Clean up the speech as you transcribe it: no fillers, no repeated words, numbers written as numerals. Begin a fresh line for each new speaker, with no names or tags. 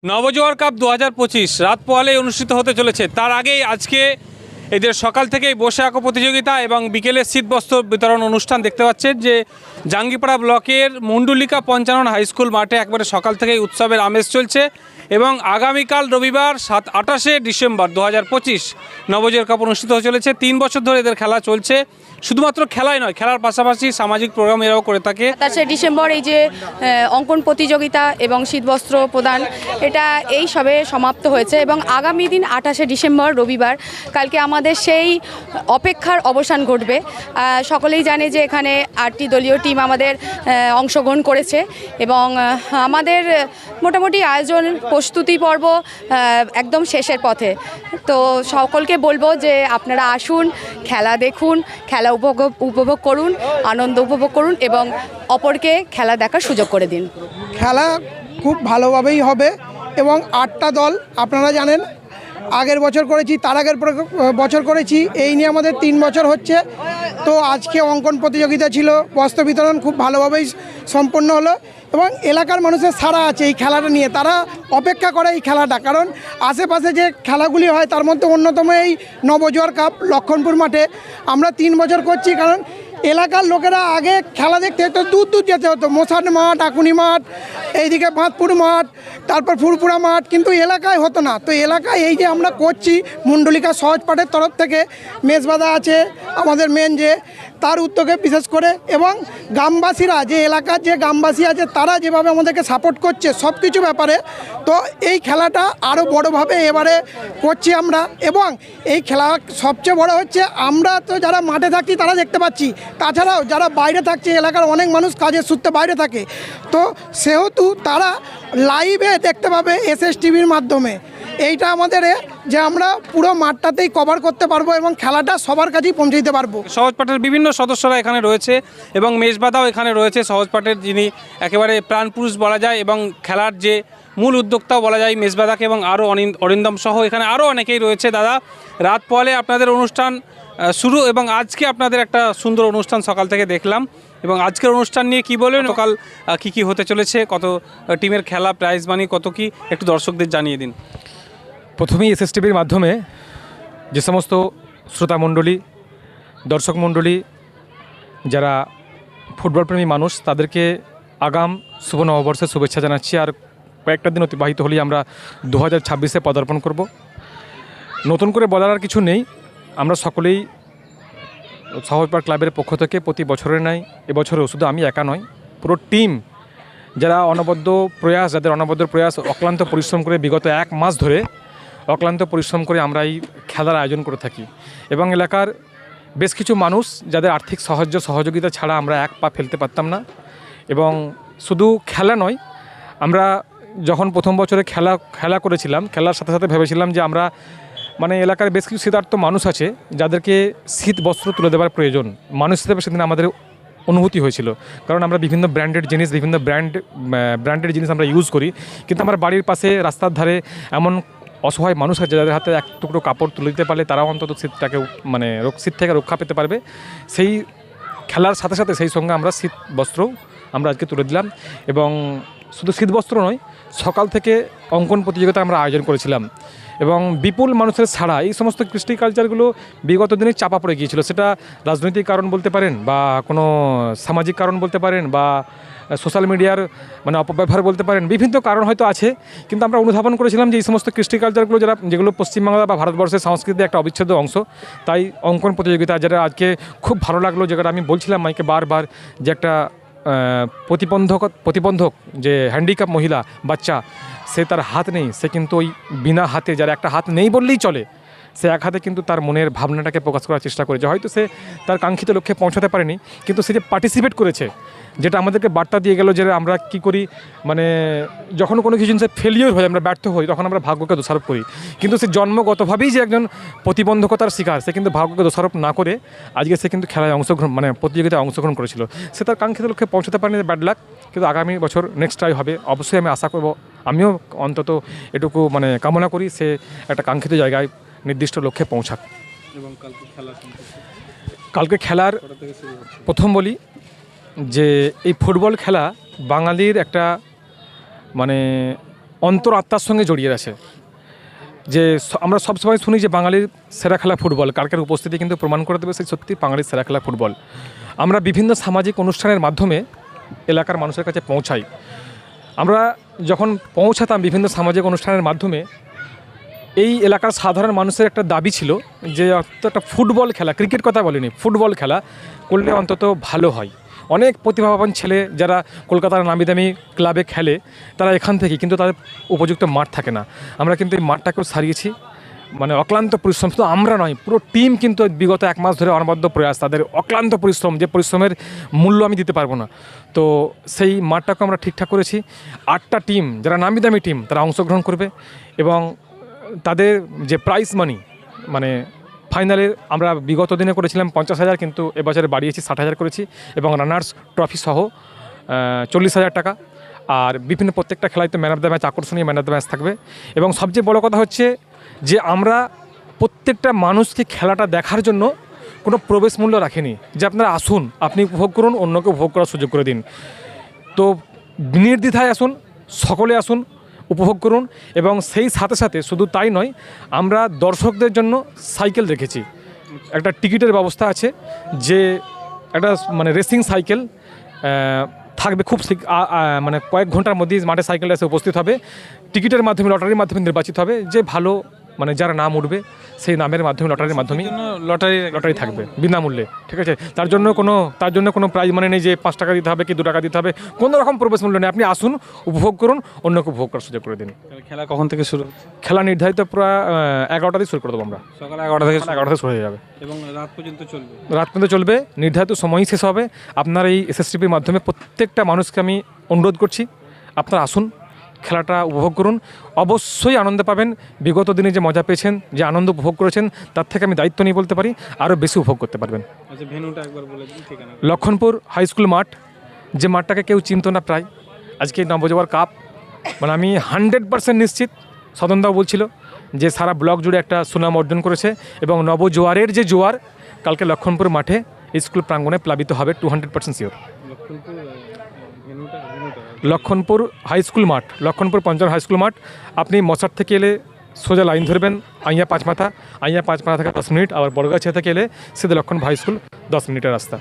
নবজোয়ার cup 2025 রাত পোহালেই অনুষ্ঠিত হতে চলেছে। তার আগেই আজকে এদের সকাল থেকেই বসে আঁকো প্রতিযোগিতা এবং বিকেলে শীতবস্ত্র বিতরণ অনুষ্ঠান দেখতে পাচ্ছেন যে জাঙ্গিপাড়া ব্লকের মুন্ডুলিকা পঞ্চানন হাই স্কুল মাঠে একবারে সকাল থেকেই উৎসবের আমেজ চলছে এবং আগামীকাল রবিবার 28শে ডিসেম্বর 2025 নবজোয়ার কাপ অনুষ্ঠিত হতে চলেছে। 3 বছর ধরে এদের খেলা চলছে। শুধুমাত্র খেলাই নয়, খেলার পাশাপাশি সামাজিক প্রোগ্রাম এরাও করে থাকে।
27শে ডিসেম্বর এই যে অঙ্কন প্রতিযোগিতা এবং শীতবস্ত্র প্রদান এটা এই সবে সমাপ্ত হয়েছে এবং আগামী দিন 28শে ডিসেম্বর রবিবার কালকে আমাদের সেই অপেক্ষার অবসান ঘটবে। সকলেই জানে যে এখানে 8টি দলীয় টিম আমাদের অংশগ্রহণ করেছে এবং আমাদের মোটামুটি আয়োজন প্রস্তুতি পর্ব একদম শেষের পথে। তো সকলকে বলবো যে আপনারা আসুন, খেলা দেখুন, খেলা উপভোগ করুন, আনন্দ উপভোগ করুন এবং অপরকে খেলা দেখার সুযোগ করে দিন।
খেলা খুব ভালোভাবেই হবে এবং 8টা দল আপনারা জানেন, আগের বছর করেছি, তার আগের বছর করেছি, এই নিয়ে আমাদের 3 বছর হচ্ছে। তো আজকে অঙ্কন প্রতিযোগিতা ছিল, বস্ত্র বিতরণ খুব ভালোভাবেই সম্পন্ন হলো এবং এলাকার মানুষের সাড়া আছে এই খেলাটা নিয়ে। তারা অপেক্ষা করে এই খেলাটা, কারণ আশেপাশে যে খেলাগুলি হয় তার মধ্যে অন্যতম এই নবজোয়ার কাপ লক্ষণপুর মাঠে আমরা 3 বছর করছি। কারণ এলাকার লোকেরা আগে খেলা দেখতে তো দূর দূর যেতে হতো, মোসাট মাঠ, আকুনি মাঠ, এইদিকে বাঁধপুর মাঠ, তারপর ফুরপুরা মাঠ, কিন্তু এলাকায় হতো না। তো এলাকায় এই যে আমরা করছি মুন্ডলিকা সহজ পাঠের তরফ থেকে, মেজবাদা আছে আমাদের মেন যে, তার উদ্যোগে বিশেষ করে, এবং গ্রামবাসীরা যে এলাকার যে গ্রামবাসী আছে তারা যেভাবে আমাদেরকে সাপোর্ট করছে সব কিছু ব্যাপারে। তো এই খেলাটা আরও বড়োভাবে এবারে করছি আমরা। এবং এই খেলা সবচেয়ে বড় হচ্ছে আমরা তো যারা মাঠে থাকি তারা দেখতে পাচ্ছি, তাছাড়াও যারা বাইরে থাকছে, এলাকার অনেক মানুষ কাজের সূত্রে বাইরে থাকে, তো সেহেতু তারা লাইভে দেখতে পাবে SSTVর মাধ্যমে। এইটা আমাদের যে আমরা পুরো মাঠটাতেই কভার করতে পারবো এবং খেলাটা সবার কাছেই পৌঁছে দিতে পারবো।
সহজপাঠের বিভিন্ন সদস্যরা এখানে রয়েছে এবং মেজবাদাও এখানে রয়েছে। সহজপাঠের যিনি একেবারে প্রাণপুরুষ বলা যায় এবং খেলার যে মূল উদ্যোক্তাও বলা যায় মেজবাদাকে, এবং আরও অরিন্দম সহ এখানে আরও অনেকেই রয়েছে। দাদা, রাত পোহালে আপনাদের অনুষ্ঠান শুরু এবং আজকে আপনাদের একটা সুন্দর অনুষ্ঠান সকাল থেকে দেখলাম, এবং আজকের অনুষ্ঠান নিয়ে কি বলবেন? সকাল কি হতে চলেছে, কত টিমের খেলা, প্রাইজ মানি কত, কি একটু দর্শকদের জানিয়ে দিন।
প্রথমেই SSTVর মাধ্যমে যে সমস্ত শ্রোতামণ্ডলী, দর্শক মণ্ডলী, যারা ফুটবলপ্রেমী মানুষ, তাদেরকে আগাম শুভ নববর্ষের শুভেচ্ছা জানাচ্ছি। আর কয়েকটা দিন অতিবাহিত হলেই আমরা 2026-এ পদার্পণ করব। নতুন করে বলার আর কিছু নেই। আমরা সকলেই সহজপাঠ ক্লাবের পক্ষ থেকে প্রতি বছরের নাই এবছরেও শুধু আমি একা নয়, পুরো টিম, যারা যাদের অনবদ্য প্রয়াস, অক্লান্ত পরিশ্রম করে বিগত 1 মাস ধরে অক্লান্ত পরিশ্রম করে আমরা এই খেলার আয়োজন করে থাকি। এবং এলাকার বেশ কিছু মানুষ যাদের আর্থিক সহযোগিতা ছাড়া আমরা 1 পা ফেলতে পারতাম না। এবং শুধু খেলা নয়, আমরা যখন প্রথম বছরে খেলা করেছিলাম, খেলার সাথে সাথে ভেবেছিলাম যে আমরা এলাকার বেশ কিছু শীতার্থ মানুষ আছে যাদেরকে শীত বস্ত্র তুলে দেওয়ার প্রয়োজন। মানুষ হিসেবে সেদিন আমাদের অনুভূতি হয়েছিল, কারণ আমরা বিভিন্ন ব্র্যান্ডের জিনিস আমরা ইউজ করি, কিন্তু আমার বাড়ির পাশে রাস্তার ধারে এমন অসহায় মানুষ আছে যাদের হাতে 1 টুকরো কাপড় তুলে দিতে পারলে তারাও অন্তত শীত থেকে রক্ষা পেতে পারবে। সেই খেলার সাথে সাথে সেই সঙ্গে আমরা শীত বস্ত্র আমরা আজকে তুলে দিলাম। এবং শুধু শীত বস্ত্র নয়, সকাল থেকে অঙ্কন প্রতিযোগিতা আমরা আয়োজন করেছিলাম এবং বিপুল মানুষের ছাড়া এই সমস্ত কৃষ্টি কালচারগুলো বিগত দিনে চাপা পড়ে গিয়েছিল। সেটা রাজনৈতিক কারণ বলতে পারেন, বা কোনো সামাজিক কারণ বলতে পারেন, বা সোশ্যাল মিডিয়ার অপব্যবহার বলতে পারেন, বিভিন্ন কারণ হয়তো আছে। কিন্তু আমরা অনুধাবন করেছিলাম যে এই সমস্ত কৃষ্টি কালচারগুলো যেগুলো পশ্চিমবাংলা বা ভারতবর্ষের সংস্কৃতির একটা অবিচ্ছেদ্য অংশ, তাই অঙ্কন প্রতিযোগিতা যেটা আজকে খুব ভালো লাগলো, যেটা আমি বলছিলাম মাইকে বারবার, যে একটা প্রতিবন্ধক যে হ্যান্ডিক্যাপ মহিলা বাচ্চা, সে তার হাত নেই, সে কিন্তু ওই বিনা হাতে, যার একটা হাত নেই বললেই চলে, সে 1 হাতে কিন্তু তার মনের ভাবনাটাকে প্রকাশ করার চেষ্টা করেছে। হয়তো সে তার কাঙ্ক্ষিত লক্ষ্যে পৌঁছাতে পারেনি, কিন্তু সে যে পার্টিসিপেট করেছে, যেটা আমাদেরকে বার্তা দিয়ে গেল যে আমরা কি করি, যখন কোনো কিছু জিনিসে ফেলিওর হয়, আমরা ব্যর্থ হই, তখন আমরা ভাগ্যকে দোষারোপ করি। কিন্তু সে জন্মগতভাবেই যে একজন প্রতিবন্ধকতার শিকার, সে কিন্তু ভাগ্যকে দোষারোপ না করে আজকে সে কিন্তু খেলায় প্রতিযোগিতায় অংশগ্রহণ করেছিল। সে তার কাঙ্ক্ষিত লক্ষ্যে পৌঁছাতে পারেনি, ব্যাড লাক, কিন্তু আগামী বছর নেক্সট ট্রাই হবে। অবশ্যই আমি আশা করব, আমিও অন্তত এটুকু কামনা করি সে একটা কাঙ্ক্ষিত জায়গায় নির্দিষ্ট লক্ষ্যে পৌঁছাক।
এবং
কালকে খেলার প্রথম বলি যে এই ফুটবল খেলা বাঙালির একটা অন্তর আত্মার সঙ্গে জড়িয়ে আছে। যে আমরা সবসময় শুনি যে বাঙালির সেরা খেলা ফুটবল, কালকের উপস্থিতি কিন্তু প্রমাণ করে দেবে সেই সত্যি বাঙালির সেরা খেলা ফুটবল। আমরা বিভিন্ন সামাজিক অনুষ্ঠানের মাধ্যমে এলাকার মানুষের কাছে পৌঁছাই। আমরা যখন পৌঁছাতাম বিভিন্ন সামাজিক অনুষ্ঠানের মাধ্যমে, এই এলাকার সাধারণ মানুষের একটা দাবি ছিল যে অন্তত একটা ফুটবল খেলা, ক্রিকেট কথা বলিনি, ফুটবল খেলা করলে অন্তত ভালো হয়। অনেক প্রতিভাবান ছেলে যারা কলকাতার নামি দামি ক্লাবে খেলে তারা এখান থেকে, কিন্তু তাদের উপযুক্ত মাঠ থাকে না। আমরা কিন্তু এই মাঠটাকেও সারিয়েছি, মানে অক্লান্ত পরিশ্রম, শুধু আমরা নয় পুরো টিম কিন্তু বিগত 1 মাস ধরে অনবদ্য প্রয়াস, তাদের অক্লান্ত পরিশ্রম, যে পরিশ্রমের মূল্য আমি দিতে পারবো না। তো সেই মাঠটাকে আমরা ঠিকঠাক করেছি। 8টা টিম যারা নামি দামি টিম তারা অংশগ্রহণ করবে এবং তাদের যে প্রাইজ মানি, মানে ফাইনালে আমরা বিগত দিনে করেছিলাম 50,000, কিন্তু এবছরে বাড়িয়েছি 60,000 করেছি এবং রানার্স ট্রফি সহ 40,000 টাকা। আর বিভিন্ন প্রত্যেকটা খেলায় তো ম্যান অফ দ্য ম্যাচ, আকর্ষণীয় ম্যান অফ দ্য ম্যাচ থাকবে। এবং সবচেয়ে বড় কথা হচ্ছে যে আমরা প্রত্যেকটা মানুষকে খেলাটা দেখার জন্য কোনো প্রবেশ মূল্য রাখিনি, যে আপনারা আসুন, আপনি উপভোগ করুন, অন্যকে উপভোগ করার সুযোগ করে দিন। তো নির্দ্বিধায় আসুন, সকলে আসুন, উপভোগ করুন। এবং সেই সাথে সাথে শুধু তাই নয়, আমরা দর্শকদের জন্য সাইকেল রেখেছি, একটা টিকিটের ব্যবস্থা আছে, যে একটা মানে রেসিং সাইকেল থাকবে খুব মানে কয়েক ঘন্টার মধ্যেই মাঠে সাইকেলটা এসে উপস্থিত হবে। টিকিটের মাধ্যমে, লটারির মাধ্যমে নির্বাচিত হবে যে ভালো, মানে যারা নাম উঠবে সেই নামের মাধ্যমে, লটারির মাধ্যমে লটারি থাকবে বিনামূল্যে, ঠিক আছে। তার জন্য কোনো প্রাইজ মানে নেই যে 5 টাকা দিতে হবে কি 2 টাকা দিতে হবে, কোনো রকম প্রবেশ মূল্য নেই। আপনি আসুন, উপভোগ করুন, অন্যকে উপভোগ করার সুযোগ করে দিন।
খেলা কখন থেকে শুরু?
খেলা নির্ধারিত প্রায় 11টা দিয়ে শুরু করে দেবো আমরা,
সকাল 11টা থেকে
11টা শুরু হয়ে যাবে
এবং রাত পর্যন্ত চলবে।
রাত পর্যন্ত চলবে, নির্ধারিত সময়ই শেষ হবে। আপনার এই এসএসটিপির মাধ্যমে প্রত্যেকটা মানুষকে আমি অনুরোধ করছি, আপনারা আসুন, খেলাটা উপভোগ করুন, অবশ্যই আনন্দ পাবেন। বিগত দিনে যে মজা পেয়েছেন, যে আনন্দ উপভোগ করেছেন, তার থেকে আমি দায়িত্ব নিয়ে বলতে পারি আরও বেশি উপভোগ করতে পারবেন।
আচ্ছা, ভেন্যুটা একবার বলে দিন, ঠিকানা।
লক্ষণপুর হাই স্কুল মাঠ, যে মাঠটাকে কেউ চিনতো না প্রায়, আজকে নবজোয়ার কাপ, মানে আমি 100% নিশ্চিত, সদনদাও বলছিল যে সারা ব্লক জুড়ে একটা সুনাম অর্জন করেছে এবং নবজোয়ারের যে জোয়ার কালকে লক্ষণপুর মাঠে স্কুল প্রাঙ্গণে প্লাবিত হবে 200% শিওর। লক্ষণপুর হাই স্কুল মাঠ, লক্ষণপুর পঞ্চায়েত হাই স্কুল মাঠ। আপনি মশার থেকে এলে সোজা লাইন ধরবেন আইয়া 5 মাথা থেকে 10 মিনিট, আবার বড়গাছিয়া থেকে এলে সিধে লক্ষণ হাই স্কুল 10 মিনিটের রাস্তা।